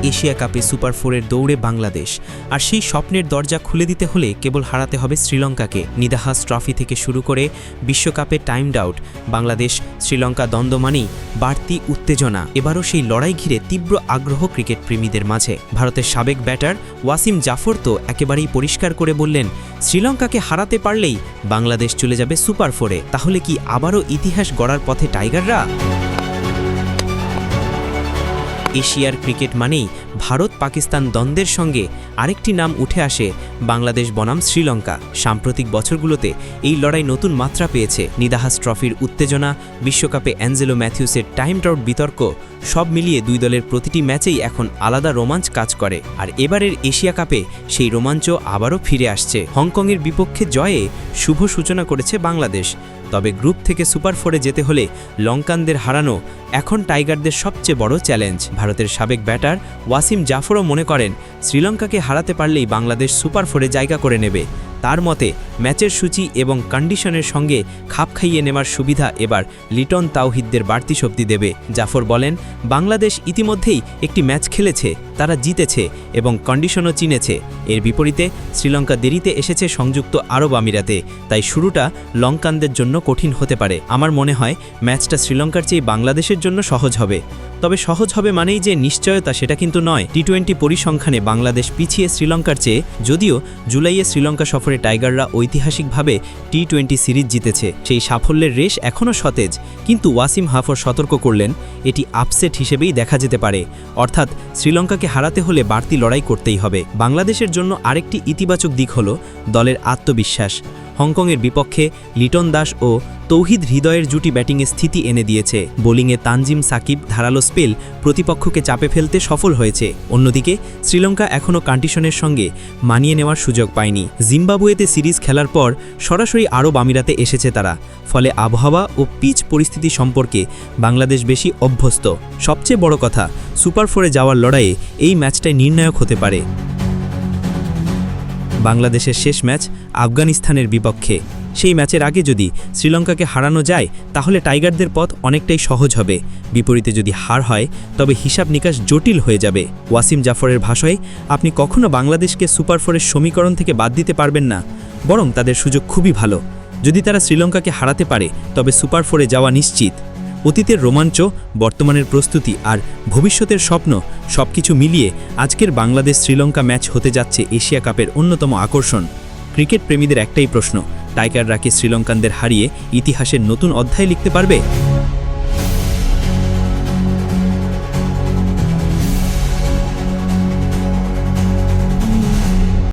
Asia কাপে super ফোরের দৌড়ে বাংলাদেশ, আর সেই স্বপ্নের দরজা খুলে দিতে হলে কেবল হারাতে হবে শ্রীলঙ্কাকে। নিদাহাস ট্রফি থেকে শুরু করে বিশ্বকাপে টাইমড আউট, বাংলাদেশ শ্রীলঙ্কা দ্বন্দ্ব মানেই বাড়তি উত্তেজনা। এবারও সেই লড়াই ঘিরে তীব্র আগ্রহ ক্রিকেট প্রেমীদের মাঝে। ভারতের সাবেক ব্যাটার ওয়াসিম জাফর তো একেবারেই পরিষ্কার করে বললেন, শ্রীলঙ্কাকে হারাতে পারলেই বাংলাদেশ চলে যাবে সুপার ফোরে। তাহলে কি আবারও ইতিহাস গড়ার পথে টাইগাররা? এশিয়ার ক্রিকেট মানেই ভারত পাকিস্তান দ্বন্দ্বের সঙ্গে আরেকটি নাম উঠে আসে, বাংলাদেশ বনাম শ্রীলঙ্কা। সাম্প্রতিক বছরগুলোতে এই লড়াই নতুন মাত্রা পেয়েছে। নিদাহাস ট্রফির উত্তেজনা, বিশ্বকাপে অ্যাঞ্জেলো ম্যাথিউসের টাইমড আউট বিতর্ক, সব মিলিয়ে দুই দলের প্রতিটি ম্যাচেই এখন আলাদা রোমাঞ্চ কাজ করে। আর এবারের এশিয়া কাপে সেই রোমাঞ্চ আবারও ফিরে আসছে। হংকংয়ের বিপক্ষে জয়ে শুভ সূচনা করেছে বাংলাদেশ। তবে গ্রুপ থেকে সুপার ফোরে যেতে হলে লঙ্কানদের হারানো এখন টাইগারদের সবচেয়ে বড় চ্যালেঞ্জ। ভারতের সাবেক ব্যাটার ওয়াসিম জাফরও মনে করেন, শ্রীলঙ্কাকে হারাতে পারলেই বাংলাদেশ সুপার ফোরে জায়গা করে নেবে। তার মতে ম্যাচের সূচি এবং কন্ডিশনের সঙ্গে খাপ খাইয়ে নেওয়ার সুবিধা এবার লিটন তাওহিদদের বাড়তি শক্তি দেবে। জাফর বলেন, বাংলাদেশ ইতিমধ্যেই একটি ম্যাচ খেলেছে, তারা জিতেছে এবং কন্ডিশনও চিনেছে। এর বিপরীতে শ্রীলঙ্কা দেরিতে এসেছে সংযুক্ত আরব আমিরাতে, তাই শুরুটা লঙ্কানদের জন্য কঠিন হতে পারে। আমার মনে হয় ম্যাচটা শ্রীলঙ্কার চেয়ে বাংলাদেশের জন্য সহজ হবে। তবে সহজ হবে মানেই যে নিশ্চয়তা সেটা কিন্তু নয়। টি-20 পরিসংখ্যানে বাংলাদেশ পিছিয়ে শ্রীলঙ্কার চেয়ে, যদিও জুলাইয়ে শ্রীলঙ্কা সফরে টাইগাররা ঐতিহাসিকভাবে টি-20 সিরিজ জিতেছে। সেই সাফল্যের রেশ এখনও সতেজ, কিন্তু ওয়াসিম জাফর সতর্ক করলেন, এটি আপসেট হিসেবেই দেখা যেতে পারে। অর্থাৎ শ্রীলঙ্কাকে হারাতে হলে বাড়তি লড়াই করতেই হবে। বাংলাদেশের জন্য আরেকটি ইতিবাচক দিক হল দলের আত্মবিশ্বাস। হংকংয়ের বিপক্ষে লিটন দাস ও তৌহিদ হৃদয়ের জুটি ব্যাটিংয়ে স্থিতি এনে দিয়েছে। বোলিংয়ে তানজিম সাকিব ধারালো স্পেল প্রতিপক্ষকে চাপে ফেলতে সফল হয়েছে। অন্যদিকে শ্রীলঙ্কা এখনও কন্ডিশনের সঙ্গে মানিয়ে নেওয়ার সুযোগ পায়নি। জিম্বাবুয়েতে সিরিজ খেলার পর সরাসরি আরব আমিরাতে এসেছে তারা, ফলে আবহাওয়া ও পিচ পরিস্থিতি সম্পর্কে বাংলাদেশ বেশি অভ্যস্ত। সবচেয়ে বড় কথা, সুপার ফোরে যাওয়ার লড়াইয়ে এই ম্যাচটাই নির্ণায়ক হতে পারে। বাংলাদেশের শেষ ম্যাচ আফগানিস্তানের বিপক্ষে। সেই ম্যাচের আগে যদি শ্রীলঙ্কাকে হারানো যায় তাহলে টাইগারদের পথ অনেকটাই সহজ হবে। বিপরীতে যদি হার হয় তবে হিসাব নিকাশ জটিল হয়ে যাবে। ওয়াসিম জাফরের ভাষায়, আপনি কখনো বাংলাদেশকে সুপার ফোরের সমীকরণ থেকে বাদ দিতে পারবেন না, বরং তাদের সুযোগ খুবই ভালো। যদি তারা শ্রীলঙ্কাকে হারাতে পারে তবে সুপার ফোরে যাওয়া নিশ্চিত। অতীতের রোমাঞ্চ, বর্তমানের প্রস্তুতি আর ভবিষ্যতের স্বপ্ন সবকিছু মিলিয়ে আজকের বাংলাদেশ শ্রীলঙ্কা ম্যাচ হতে যাচ্ছে এশিয়া কাপের অন্যতম আকর্ষণ। ক্রিকেট প্রেমীদের একটাই প্রশ্ন, টাইগাররা কি শ্রীলঙ্কানদের হারিয়ে ইতিহাসের নতুন অধ্যায় লিখতে পারবে?